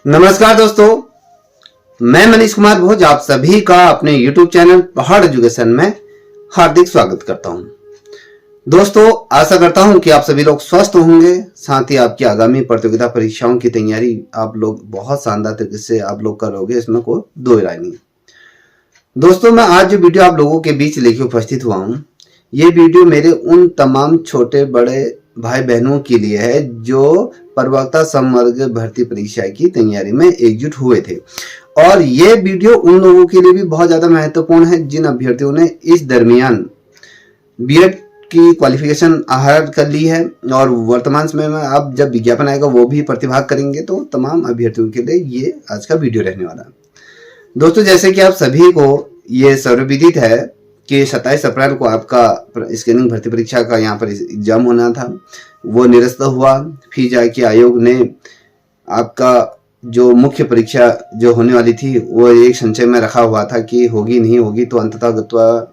नमस्कार दोस्तों, मैं मनीष कुमार भोज आप सभी का अपने YouTube चैनल पहाड़ एजुकेशन में हार्दिक स्वागत करता हूं। दोस्तों, आशा करता हूं कि आप सभी लोग स्वस्थ होंगे, साथ ही आपकी आगामी प्रतियोगिता परीक्षाओं की तैयारी आप लोग बहुत शानदार तरीके से आप लोग करोगे, इसमें कोई दो राय नहीं। दोस्तों, मैं आज जो वीडियो आप लोगों के बीच लेके उपस्थित हुआ हूं, ये वीडियो मेरे उन तमाम छोटे बड़े भाई बहनों के लिए है जो प्रवक्ता समवर्ग भर्ती परीक्षा की तैयारी में एकजुट हुए थे। और ये वीडियो उन लोगों के लिए भी बहुत ज्यादा महत्वपूर्ण है जिन अभ्यर्थियों ने इस दरमियान बीएड की क्वालिफिकेशन आहरण कर ली है और वर्तमान समय में अब जब विज्ञापन आएगा वो भी प्रतिभाग करेंगे। तो तमाम अभ्यर्थियों के लिए ये आज का वीडियो रहने वाला है। दोस्तों, जैसे कि आप सभी को ये सर्वविदित है कि 27 अप्रैल को आपका स्कैनिंग भर्ती परीक्षा का यहाँ पर एग्जाम होना था, वो निरस्त हुआ। फिर जाके आयोग ने आपका जो मुख्य परीक्षा जो होने वाली थी वो एक संचय में रखा हुआ था कि होगी नहीं होगी, तो अंततः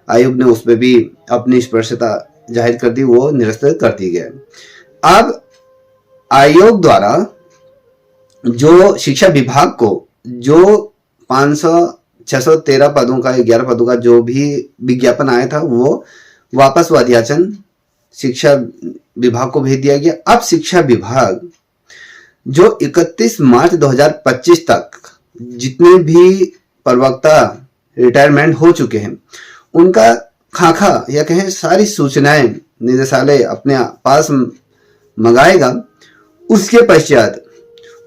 आयोग ने उसमें भी अपनी स्पष्टता जाहिर कर दी, वो निरस्त कर दी गया। अब आयोग द्वारा जो शिक्षा विभाग को जो 613 पदों का 11 पदों का जो भी विज्ञापन आया था वो वापस वो अध्याचन शिक्षा विभाग को भेज दिया गया। अब शिक्षा विभाग जो 31 मार्च 2025 तक जितने भी प्रवक्ता रिटायरमेंट हो चुके हैं उनका खाका या कहें सारी सूचनाएं निदेशालय अपने पास मंगाएगा। उसके पश्चात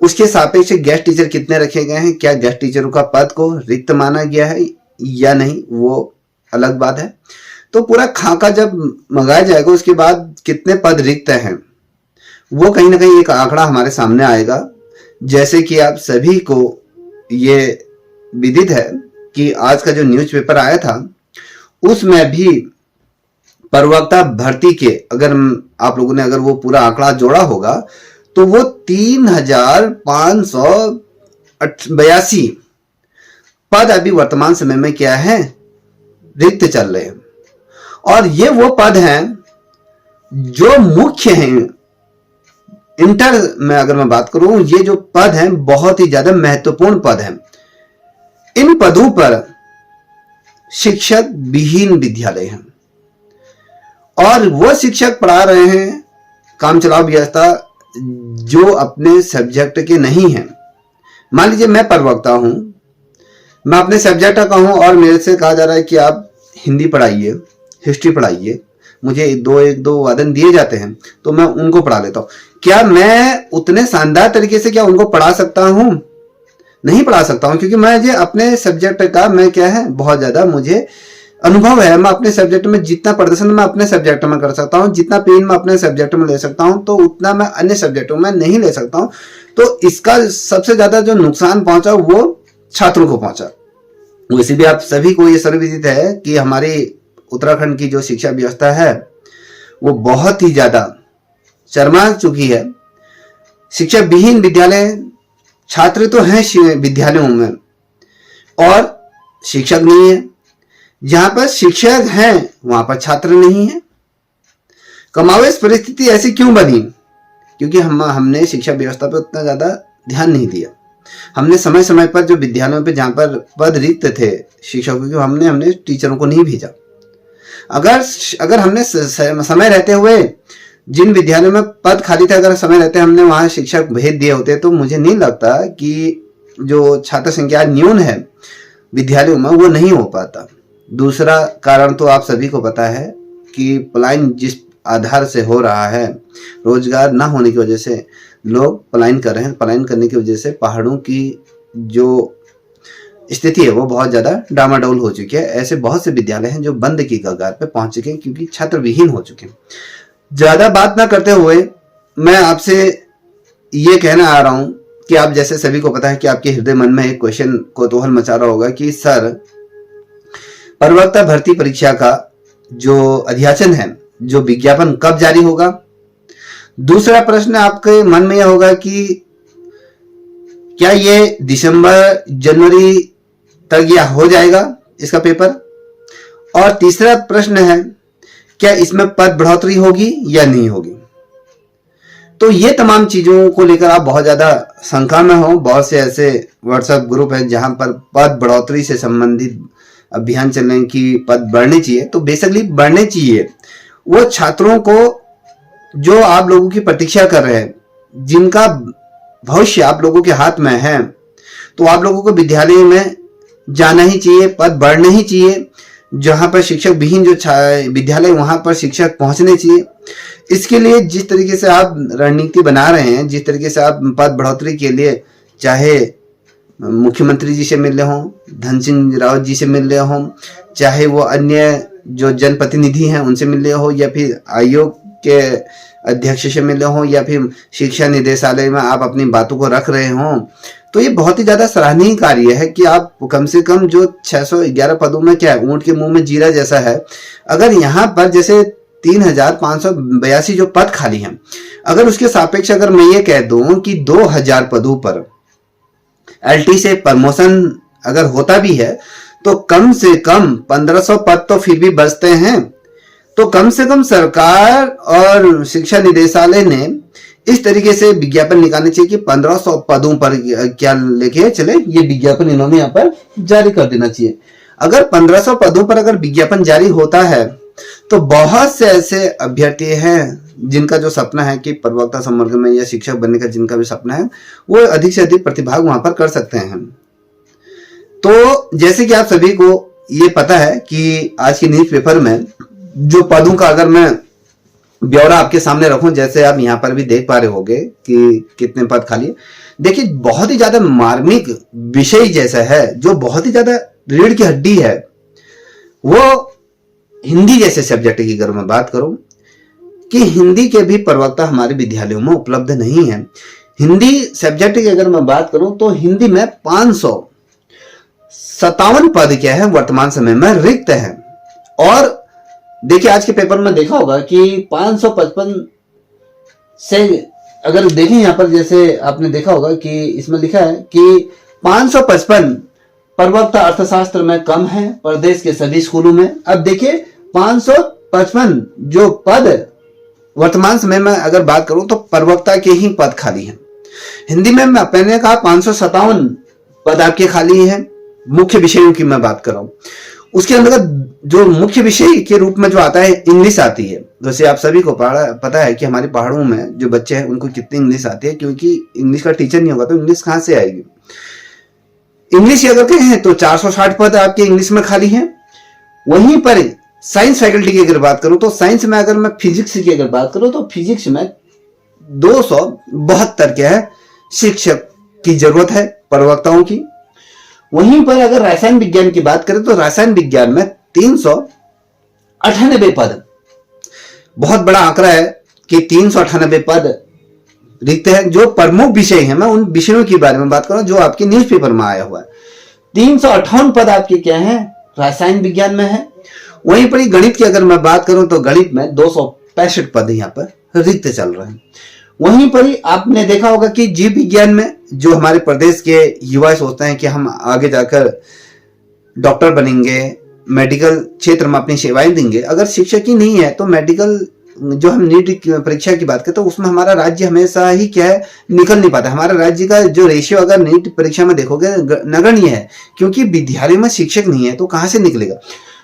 उसके सापेक्ष गेस्ट टीचर कितने रखे गए हैं, क्या गेस्ट टीचरों का पद को रिक्त माना गया है या नहीं, वो अलग बात है। तो पूरा खाका जब मंगाया जाएगा उसके बाद कितने पद रिक्त हैं वो कहीं ना कहीं एक आंकड़ा हमारे सामने आएगा। जैसे कि आप सभी को ये विदित है कि आज का जो न्यूज़पेपर आया था उसमें भी प्रवक्ता भर्ती के अगर आप लोगों ने अगर वो पूरा आंकड़ा जोड़ा होगा तो वो 3582 पद अभी वर्तमान समय में क्या है, रिक्त चल रहे हैं। और ये वो पद हैं जो मुख्य हैं। इंटर में अगर मैं बात करूं, ये जो पद हैं बहुत ही ज्यादा महत्वपूर्ण पद हैं। इन पदों पर शिक्षक विहीन विद्यालय हैं और वो शिक्षक पढ़ा रहे हैं काम चलाओ व्यवस्था जो अपने सब्जेक्ट के नहीं हैं। मान लीजिए मैं प्रवक्ता हूं, मैं अपने सब्जेक्ट का हूं और मेरे से कहा जा रहा है कि आप हिंदी पढ़ाइए, हिस्ट्री पढ़ाइए, मुझे एक दो वादन दिए जाते हैं तो मैं उनको पढ़ा लेता हूं। क्या मैं उतने शानदार तरीके से क्या उनको पढ़ा सकता हूं? नहीं पढ़ा सकता हूं, क्योंकि मुझे अपने सब्जेक्ट का मैं क्या है बहुत ज्यादा मुझे अनुभव है। मैं अपने सब्जेक्ट में जितना प्रदर्शन मैं अपने सब्जेक्ट में कर सकता हूं, जितना पेन मैं अपने सब्जेक्ट में ले सकता हूं, तो उतना मैं अन्य सब्जेक्टों में नहीं ले सकता हूं। तो इसका सबसे ज्यादा जो नुकसान पहुंचा वो छात्रों को पहुंचा। वैसे भी आप सभी को ये सर्वविदित है कि हमारी उत्तराखंड की जो शिक्षा व्यवस्था है वो बहुत ही ज्यादा शर्मा चुकी है। शिक्षा विहीन विद्यालय, छात्र तो हैं विद्यालयों में और शिक्षक नहीं है। जहां पर शिक्षक हैं वहां पर छात्र नहीं है। कमावेश परिस्थिति ऐसी क्यों बनी? क्योंकि हमने शिक्षा व्यवस्था पर उतना ज्यादा ध्यान नहीं दिया। हमने समय समय पर जो विद्यालयों पे जहां पर पद रिक्त थे शिक्षकों के, हमने टीचरों को नहीं भेजा। अगर हमने समय रहते हुए जिन विद्यालयों में पद खाली थे, अगर समय रहते हमने वहां शिक्षक भेज दिए होते तो मुझे नहीं लगता कि जो छात्र संख्या न्यून है विद्यालयों में वो नहीं हो पाता। दूसरा कारण तो आप सभी को पता है कि पलायन जिस आधार से हो रहा है, रोजगार ना होने की वजह से लोग पलायन कर रहे हैं। पलायन करने की वजह से पहाड़ों की जो स्थिति है वो बहुत ज्यादा डामाडोल हो चुकी है। ऐसे बहुत से विद्यालय हैं जो बंद की कगार पे पहुंच चुके हैं क्योंकि छात्र विहीन हो चुके हैं। ज्यादा बात ना करते हुए मैं आपसे ये कहना आ रहा हूं कि आप जैसे सभी को पता है कि आपके हृदय मन में एक क्वेश्चन कौतूहल मचा रहा होगा कि सर, प्रवक्ता भर्ती परीक्षा का जो अध्याचन है, जो विज्ञापन कब जारी होगा? दूसरा प्रश्न आपके मन में यह होगा कि क्या ये दिसंबर जनवरी तक या हो जाएगा इसका पेपर? और तीसरा प्रश्न है क्या इसमें पद बढ़ोतरी होगी या नहीं होगी? तो ये तमाम चीजों को लेकर आप बहुत ज्यादा शंका में हो। बहुत से ऐसे व्हाट्सएप ग्रुप हैं जहां पर पद बढ़ोतरी से संबंधित अभियान चल रहे हैं कि पद बढ़ने चाहिए, तो बेसिकली बढ़ने चाहिए। वो छात्रों को जो आप लोगों की प्रतीक्षा कर रहे हैं, जिनका भविष्य आप लोगों के हाथ में है, तो आप लोगों को विद्यालय में जाना ही चाहिए, पद बढ़ने ही चाहिए। जहां पर शिक्षक विहीन जो विद्यालय, वहां पर शिक्षक पहुंचने चाहिए। इसके लिए जिस तरीके से आप रणनीति बना रहे हैं, जिस तरीके से आप पद बढ़ोतरी के लिए चाहे मुख्यमंत्री जी से मिल रहे हों, धन सिंह रावत जी से मिल रहे हों, चाहे वो अन्य जो जनप्रतिनिधि हैं उनसे मिल रहे हो, या फिर आयोग के अध्यक्ष से मिल रहे हो, या फिर शिक्षा निदेशालय में आप अपनी बातों को रख रहे हो, तो ये बहुत ही ज्यादा सराहनीय कार्य है कि आप कम से कम जो 611 पदों में, क्या है, ऊंट के मुंह में जीरा जैसा है, अगर यहाँ पर जैसे 3582 जो पद खाली हैं, अगर उसके सापेक्ष अगर मैं ये कह दूं कि 2000 पदों पर एलटी से प्रमोशन अगर होता भी है, तो कम से कम 1500 पद तो फिर भी बचते हैं। तो कम से कम सरकार और शिक्षा निदेशालय ने इस तरीके से विज्ञापन निकालने चाहिए कि 1500 पदों पर क्या लेके चले, ये विज्ञापन इन्होंने यहाँ पर जारी कर देना चाहिए। अगर 1500 पदों पर अगर विज्ञापन जारी होता है, तो बहुत से ऐसे अभ्यर्थी हैं जिनका जो सपना है कि प्रवक्ता संवर्ग में या शिक्षक बनने का जिनका भी सपना है, वो अधिक से अधिक प्रतिभाग वहां पर कर सकते हैं। तो जैसे कि आप सभी को ये पता है कि आज के न्यूज़पेपर में जो पदों का अगर मैं ब्यौरा आपके सामने रखूं, जैसे आप यहाँ पर भी देख पा रहे होंगे कि कितने पद खाली है। देखिए, बहुत ही ज्यादा मार्मिक विषय जैसा है, जो बहुत ही ज्यादा रीढ़ की हड्डी है, वो हिंदी जैसे सब्जेक्ट की अगर मैं बात करूं कि हिंदी के भी प्रवक्ता हमारे विद्यालयों में उपलब्ध नहीं है। हिंदी सब्जेक्ट की अगर मैं बात करूं तो हिंदी में 557 पद क्या है वर्तमान समय में रिक्त है। और देखिए, आज के पेपर में देखा होगा कि 555 से अगर देखें यहाँ पर, जैसे आपने देखा होगा कि इसमें लिखा है कि 555 प्रवक्ता अर्थशास्त्र में कम है प्रदेश के सभी स्कूलों में। अब देखिए, 555 जो पद वर्तमान समय में अगर बात करूं तो प्रवक्ता के ही पद खाली हैं। हिंदी में मैंने कहा 557 पद आपके खाली हैं। मुख्य विषयों की मैं बात कर रहा हूं, उसके अंदर जो मुख्य विषय के रूप में जो आता है, इंग्लिश आती है। जैसे आप सभी को पता है कि हमारे पहाड़ों में जो बच्चे हैं उनको कितनी इंग्लिश आती है, क्योंकि इंग्लिश का टीचर नहीं होगा तो इंग्लिश कहां से आएगी। इंग्लिश अगर कहें तो 460 पद आपके इंग्लिश में खाली हैं। वहीं पर साइंस फैकल्टी की अगर बात करूं तो साइंस में अगर मैं फिजिक्स की अगर बात करूं तो फिजिक्स में 272 क्या है शिक्षक की जरूरत है, प्रवक्ताओं की। वहीं पर अगर रसायन विज्ञान की बात करें तो रसायन विज्ञान में 398 पद, बहुत बड़ा आंकड़ा है कि 398 पद रिक्त है। जो प्रमुख विषय है, मैं उन विषयों के बारे में बात कर रहा हूं जो आपके न्यूज़पेपर में आया हुआ है। 358 पद आपके क्या है रसायन विज्ञान में है। वहीं पर गणित की अगर मैं बात करूं तो गणित में 265 पद यहाँ पर रिक्त चल रहे हैं। वहीं पर ही आपने देखा होगा कि जीव विज्ञान में जो हमारे प्रदेश के युवा सोचते हैं कि हम आगे जाकर डॉक्टर बनेंगे, मेडिकल क्षेत्र में अपनी सेवाएं देंगे, अगर शिक्षक ही नहीं है तो मेडिकल जो हम नीट परीक्षा की बात करें तो उसमें हमारा राज्य हमेशा ही क्या है निकल नहीं पाता। हमारा राज्य का जो रेशियो अगर नीट परीक्षा में देखोगे नगण्य है, क्योंकि विद्यालय में शिक्षक नहीं है तो कहां से निकलेगा।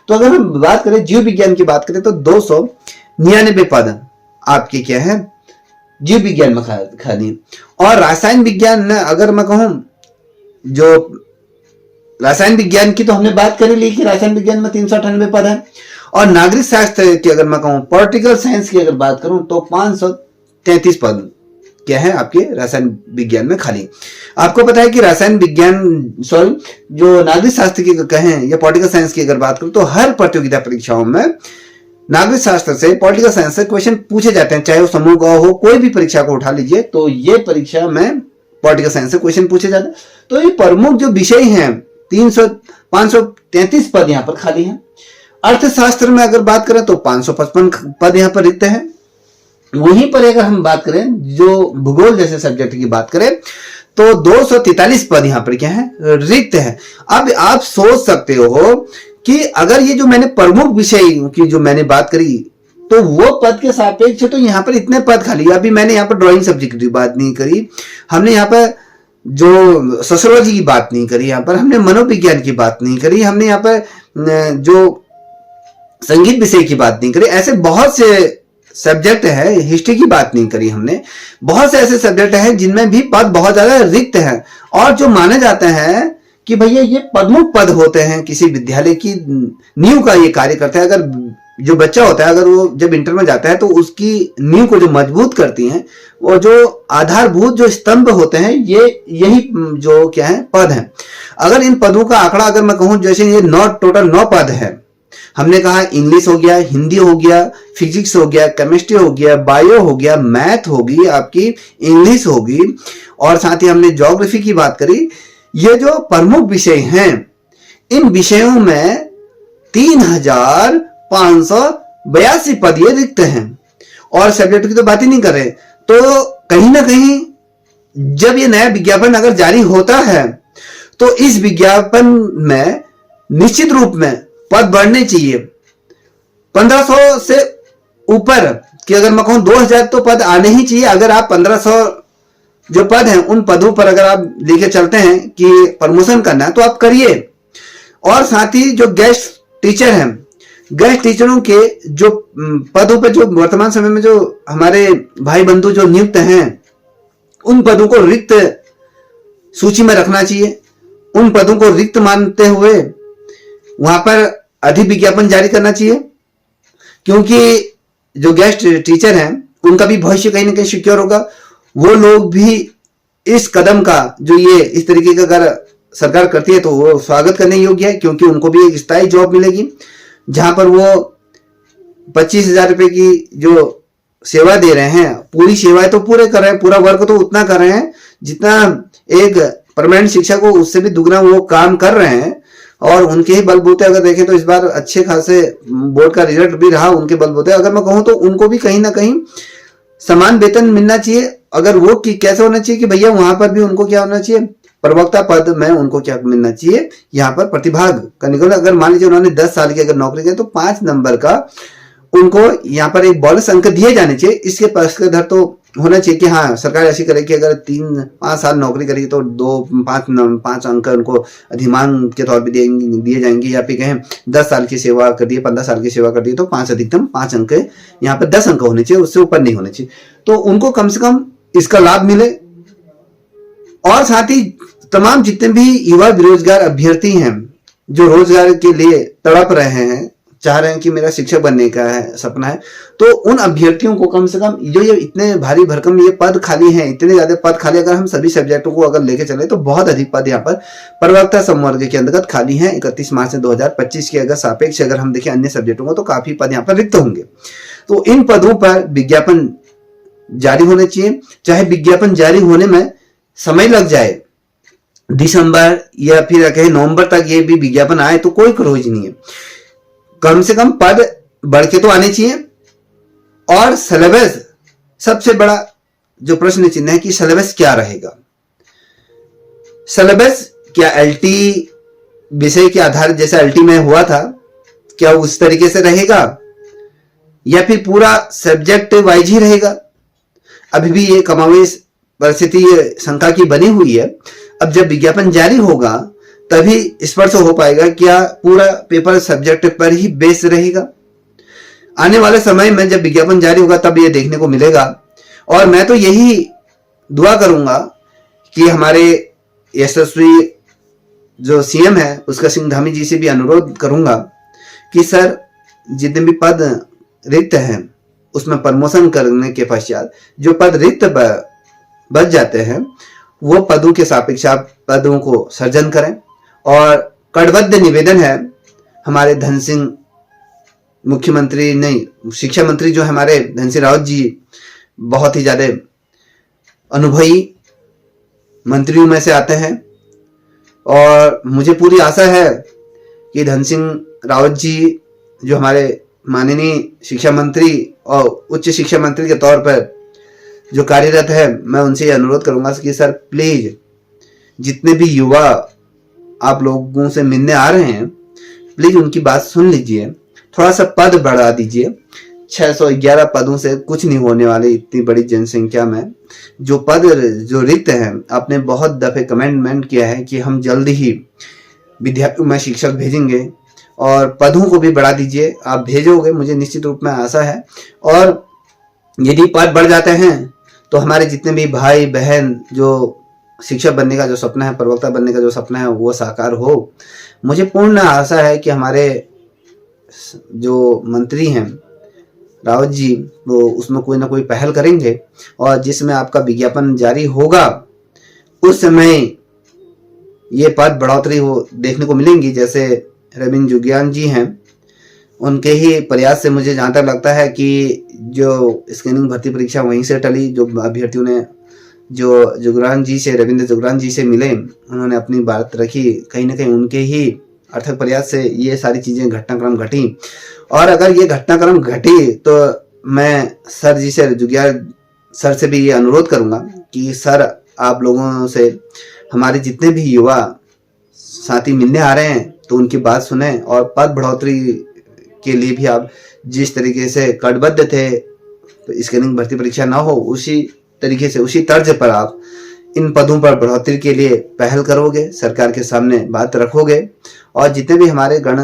तो अगर हम बात करें जीव विज्ञान की बात करें तो 299 पद आपके क्या है जीव विज्ञान में खाली। और रसायन विज्ञान में अगर मैं कहूं, जो रसायन विज्ञान की तो हमने बात कर ली कि रसायन विज्ञान में 398 पद है। और नागरिक शास्त्र की अगर मैं कहूं, पॉलिटिकल साइंस की अगर बात करूं तो 533 पद क्या है आपके रसायन विज्ञान में खाली। आपको पता है कि रसायन विज्ञान जो नागरिक शास्त्र की कहें या पॉलिटिकल साइंस की अगर बात करूं तो हर प्रतियोगिता परीक्षाओं में नागरिक शास्त्र से, पॉलिटिकल साइंस से क्वेश्चन पूछे जाते हैं, चाहे वो समूह का हो, कोई भी परीक्षा को उठा लीजिए तो ये परीक्षा में पॉलिटिकल साइंस से क्वेश्चन पूछे जाते हैं। तो ये प्रमुख जो विषय हैं 533 पद यहाँ पर खाली हैं। अर्थशास्त्र में अगर बात करें तो 555 पद यहाँ पर रिक्त है। वहीं पर अगर हम बात करें जो भूगोल जैसे सब्जेक्ट की बात करें तो 243 पद यहाँ पर क्या है रिक्त है। अब आप सोच सकते हो कि अगर ये जो मैंने प्रमुख विषय की जो मैंने बात करी तो वो पद के सापेक्ष तो यहाँ पर इतने पद खाली। अभी मैंने यहाँ पर ड्राइंग सब्जेक्ट की बात नहीं करी, हमने यहाँ पर जो सोशियोलॉजी की बात नहीं करी, यहाँ पर हमने मनोविज्ञान की बात नहीं करी, हमने यहाँ पर जो संगीत विषय की बात नहीं करी। ऐसे बहुत से सब्जेक्ट है, हिस्ट्री की बात नहीं करी हमने। बहुत से ऐसे सब्जेक्ट हैं जिनमें भी पद बहुत ज्यादा रिक्त हैं और जो माने जाते हैं कि भैया ये प्रमुख पद होते हैं किसी विद्यालय की नींव का ये कार्य करते हैं। अगर जो बच्चा होता है अगर वो जब इंटर में जाता है तो उसकी नींव को जो मजबूत करती हैं वो जो आधारभूत जो स्तंभ होते हैं ये यही जो क्या है पद हैं। अगर इन पदों का आंकड़ा अगर मैं कहूं जैसे ये टोटल 9 पद है। हमने कहा इंग्लिश हो गया, हिंदी हो गया, फिजिक्स हो गया, केमिस्ट्री हो गया, बायो हो गया, मैथ होगी, आपकी इंग्लिश होगी और साथ ही हमने ज्योग्राफी की बात करी। ये जो प्रमुख विषय हैं इन विषयों में 3582 पद ये रिक्त हैं और सब्जेक्ट की तो बात ही नहीं कर रहे। तो कहीं ना कहीं जब ये नया विज्ञापन अगर जारी होता है तो इस विज्ञापन में निश्चित रूप में पद बढ़ने चाहिए। 1500 से ऊपर कि अगर मैं कहूं 2000 तो पद आने ही चाहिए। अगर आप 1500 जो पद हैं उन पदों पर अगर आप लेके चलते हैं कि प्रमोशन करना है तो आप करिए। और साथ ही जो गेस्ट टीचर हैं, गेस्ट टीचरों के जो पदों पर जो वर्तमान समय में जो हमारे भाई बंधु जो नियुक्त हैं उन पदों को रिक्त सूची में रखना चाहिए। उन पदों को रिक्त मानते हुए वहां पर अधिक विज्ञापन जारी करना चाहिए, क्योंकि जो गेस्ट टीचर हैं उनका भी भविष्य कहीं ना कहीं सिक्योर होगा। वो लोग भी इस कदम का जो ये इस तरीके का अगर सरकार करती है तो वो स्वागत करने योग्य है, क्योंकि उनको भी एक स्थायी जॉब मिलेगी जहां पर वो 25,000 रुपए की जो सेवा दे रहे हैं, पूरी सेवाएं तो पूरे कर रहे हैं, पूरा वर्क तो उतना कर रहे हैं जितना एक परमानेंट शिक्षक को उससे भी दुगना वो काम कर रहे हैं। और उनके ही बलबूते अगर देखें तो इस बार अच्छे खासे बोर्ड का रिजल्ट भी रहा उनके बलबूते। अगर मैं कहूं तो उनको भी कहीं ना कहीं समान वेतन मिलना चाहिए। अगर वो कैसे होना चाहिए कि भैया वहां पर भी उनको क्या होना चाहिए, प्रवक्ता पद में उनको क्या मिलना चाहिए, यहाँ पर प्रतिभाग करने को। अगर मान लीजिए उन्होंने 10 साल की अगर नौकरी की तो 5 नंबर का उनको यहाँ पर एक बोनस अंक दिए जाने चाहिए। इसके पक्षधर तो होना चाहिए कि हाँ सरकार ऐसी करे कि अगर 3-5 साल नौकरी करेगी तो 5 अंक उनको अधिमान के तौर पे दिए जाएंगे, या फिर कहें 10 साल की सेवा कर दी, 15 साल की सेवा कर दी तो 5 अधिकतम 5 अंक, यहाँ पर 10 अंक होने चाहिए, उससे ऊपर नहीं होने चाहिए। तो उनको कम से कम इसका लाभ मिले। और साथ ही तमाम जितने भी युवा बेरोजगार अभ्यर्थी हैं जो रोजगार के लिए तड़प रहे हैं, चाह रहे हैं कि मेरा शिक्षक बनने का है सपना है, तो उन अभ्यर्थियों को कम से कम जो ये इतने भारी भरकम ये पद खाली हैं, इतने ज्यादा पद खाली, अगर हम सभी सब्जेक्टों को अगर लेके चले तो बहुत अधिक पद यहाँ पर प्रवक्ता संवर्ग के अंतर्गत खाली हैं। 31 मार्च से 2025 के अगर सापेक्ष अगर हम देखें अन्य सब्जेक्टों को तो काफी पद यहाँ पर रिक्त होंगे। तो इन पदों पर विज्ञापन जारी होने चाहिए। चाहे विज्ञापन जारी होने में समय लग जाए, दिसंबर या फिर कहें नवंबर तक ये भी विज्ञापन आए तो कोई खरोच नहीं है। कम से कम पद बढ़ के तो आने चाहिए। और सिलेबस, सबसे बड़ा जो प्रश्न चिन्ह है कि सिलेबस क्या रहेगा। सिलेबस क्या एलटी विषय के आधार जैसा एलटी में हुआ था क्या उस तरीके से रहेगा, या फिर पूरा सब्जेक्ट वाइज ही रहेगा। अभी भी ये कमावेश परिस्थिति शंका की बनी हुई है। अब जब विज्ञापन जारी होगा तभी स्पष्ट हो पाएगा क्या पूरा पेपर सब्जेक्ट पर ही बेस रहेगा। आने वाले समय में जब विज्ञापन जारी होगा तब ये देखने को मिलेगा। और मैं तो यही दुआ करूंगा कि हमारे यशस्वी जो सीएम है उसका सिंह धामी जी से भी अनुरोध करूंगा कि सर जितने भी पद रिक्त हैं उसमें प्रमोशन करने के पश्चात जो पद रिक्त बच जाते हैं वो पदों के सापेक्ष आप पदों को सर्जन करें। और कड़बद्ध निवेदन है हमारे धन सिंह मुख्यमंत्री नहीं शिक्षा मंत्री जो हमारे धन सिंह रावत जी बहुत ही ज्यादा अनुभवी मंत्रियों में से आते हैं और मुझे पूरी आशा है कि धन सिंह रावत जी जो हमारे माननीय शिक्षा मंत्री और उच्च शिक्षा मंत्री के तौर पर जो कार्यरत है, मैं उनसे अनुरोध करूंगा कि सर प्लीज जितने भी युवा आप लोगों से मिलने आ रहे हैं प्लीज उनकी बात सुन लीजिए, थोड़ा सा पद बढ़ा दीजिए 611 पदों से कुछ नहीं होने वाले। इतनी बड़ी जनसंख्या में जो पद जो रिक्त हैं, आपने बहुत दफे कमेंट किया है कि हम जल्द ही विद्यालयों में शिक्षक भेजेंगे और पदों को भी बढ़ा दीजिए। आप भेजोगे, मुझे निश्चित रूप में आशा है। और यदि पद बढ़ जाते हैं तो हमारे जितने भी भाई बहन जो शिक्षक बनने का जो सपना है, प्रवक्ता बनने का जो सपना है, वो साकार हो। मुझे पूर्ण आशा है कि हमारे जो मंत्री हैं रावत जी, वो उसमें कोई ना कोई पहल करेंगे और जिसमें आपका विज्ञापन जारी होगा उस समय ये पद बढ़ोतरी हो देखने को मिलेंगी। जैसे रविंद्र जुगियान जी हैं, उनके ही प्रयास से मुझे जहाँ तक लगता है कि जो स्कैनिंग भर्ती परीक्षा वहीं से टली। जो अभ्यर्थियों ने जो जुगरान जी से, रविंद्र जुगरान जी से मिले, उन्होंने अपनी बात रखी, कहीं ना कहीं उनके ही अर्थक प्रयास से ये सारी चीजें घटनाक्रम घटी। और अगर ये घटनाक्रम घटी तो मैं सर जी से, जुगियार सर से भी ये अनुरोध करूंगा कि सर, आप लोगों से हमारे जितने भी युवा साथी मिलने आ रहे हैं तो उनकी बात सुने और पद बढ़ोतरी के लिए भी आप जिस तरीके से कटिबद्ध थे, स्कैनिंग भर्ती परीक्षा ना हो, उसी तरीके से, उसी तर्ज पर आप इन पदों पर बढ़ोतरी के लिए पहल करोगे, सरकार के सामने बात रखोगे और जितने भी हमारे गण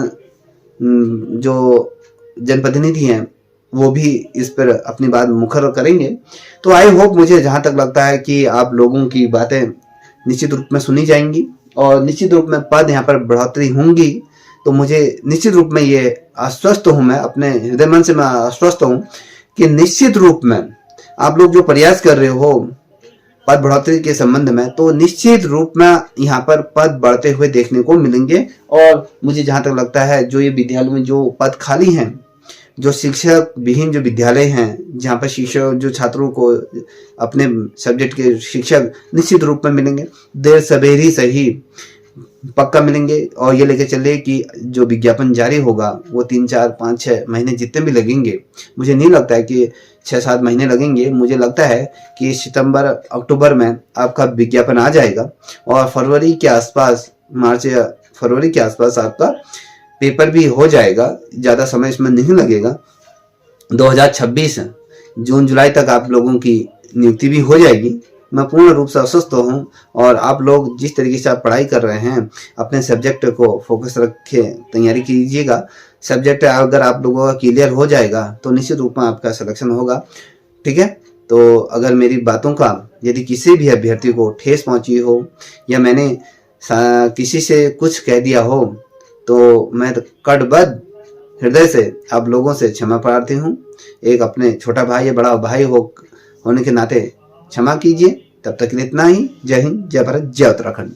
जो जनप्रतिनिधि हैं वो भी इस पर अपनी बात मुखर करेंगे। तो आई होप, मुझे जहां तक लगता है कि आप लोगों की बातें निश्चित रूप में सुनी जाएंगी और निश्चित रूप में पद यहाँ पर बढ़ोतरी होंगी। तो मुझे निश्चित रूप में ये आश्वस्त हूं, मैं अपने हृदय मन से मैं आश्वस्त हूं कि निश्चित रूप में आप लोग जो प्रयास कर रहे हो पद बढ़ोतरी के संबंध में, तो निश्चित रूप में यहाँ पर पद बढ़ते हुए देखने को मिलेंगे। और मुझे जहां तक लगता है जो ये विद्यालयों में जो पद खाली हैं, जो शिक्षक विहीन जो विद्यालय हैं, जहाँ पर शिक्षक जो छात्रों को अपने सब्जेक्ट के शिक्षक निश्चित रूप में मिलेंगे, देर सवेर ही सही पक्का मिलेंगे। और ये लेके चले कि जो विज्ञापन जारी होगा वो 3, 4, 5, 6 महीने जितने भी लगेंगे, मुझे नहीं लगता है कि 6-7 महीने लगेंगे। मुझे लगता है कि सितंबर अक्टूबर में आपका विज्ञापन आ जाएगा और फरवरी के आसपास, मार्च या फरवरी के आसपास आपका पेपर भी हो जाएगा। ज़्यादा समय इसमें नहीं लगेगा। 2026 जून जुलाई तक आप लोगों की नियुक्ति भी हो जाएगी। मैं पूर्ण रूप से आश्वस्त हूँ और आप लोग जिस तरीके से आप पढ़ाई कर रहे हैं, अपने सब्जेक्ट को फोकस रखे तैयारी कीजिएगा। सब्जेक्ट अगर आप लोगों का क्लियर हो जाएगा तो निश्चित रूप में आपका सिलेक्शन होगा। ठीक है, तो अगर मेरी बातों का यदि किसी भी अभ्यर्थी को ठेस पहुंची हो या मैंने किसी से कुछ कह दिया हो तो मैं कटिबद्ध हृदय से आप लोगों से क्षमा प्रार्थी हूँ। एक अपने छोटा भाई या बड़ा भाई होने के नाते क्षमा कीजिए। तब तक इतना ही। जय हिंद, जय भारत, जय उत्तराखंड।